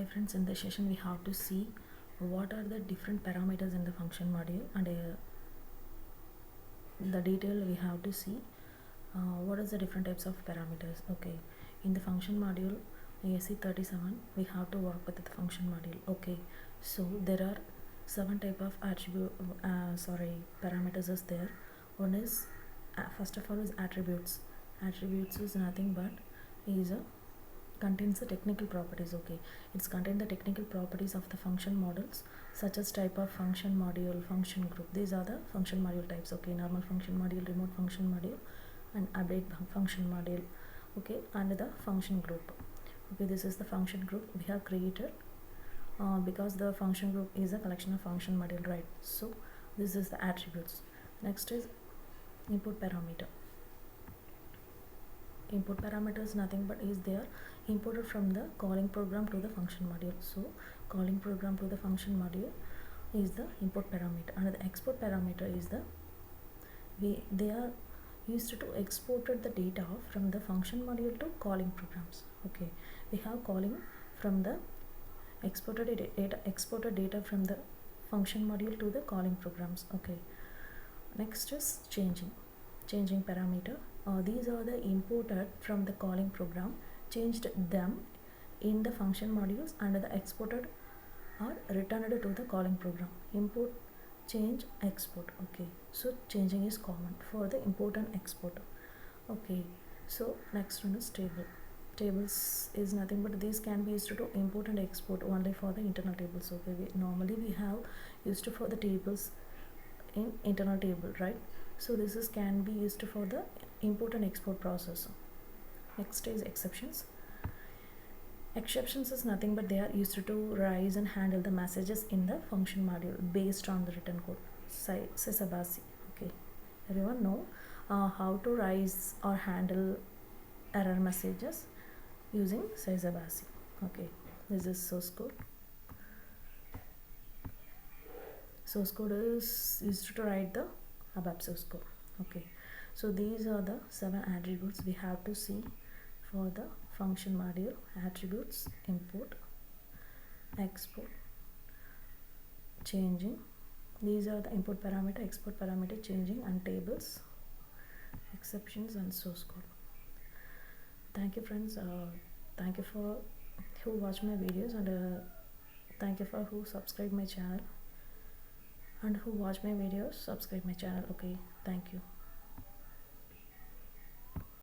Hi friends, in this session we have to see what are the different parameters in the function module, and the detail we have to see what is the different types of parameters. Okay, in the function module AC37 we have to work with the function module. Okay, so there are 7 type of parameters is there. One is first of all is attributes. Attributes is nothing but contains the technical properties. Okay, it's contain the technical properties of the function models, such as type of function module, function group. These are the function module types. Okay, normal function module, remote function module, and update function module. Okay, and the function group. Okay, this is the function group we have created because the function group is a collection of function module, right? So this is the attributes. Next is input parameter. Input parameter is nothing but is there imported from the calling program to the function module. So calling program to the function module is the input parameter, and the export parameter is they are used to export the data from the function module to calling programs. Okay, we have calling from the exported data from the function module to the calling programs. Okay, next is changing parameter. These are the imported from the calling program, changed them in the function modules, and the exported are returned to the calling program. Import, change, export. Okay, so changing is common for the import and export. Okay, so next one is table. Tables is nothing but these can be used to import and export only for the internal tables. Okay, normally we have used for the tables in internal table, right? So this is can be used for the import and export process. Next is exceptions. Exceptions is nothing but they are used to raise and handle the messages in the function module based on the written code. Sapabap. Okay, everyone know how to raise or handle error messages using Sapabap. Okay, this is source code. Source code is used to write the Abap source code. Okay, so these are the 7 attributes we have to see for the function module. Attributes: import, export, changing. These are the input parameter, export parameter, changing, and tables, exceptions, and source code. Thank you friends. Thank you for who watch my videos, and thank you for who subscribe my channel, and who watch my videos subscribe my channel. Okay, thank you.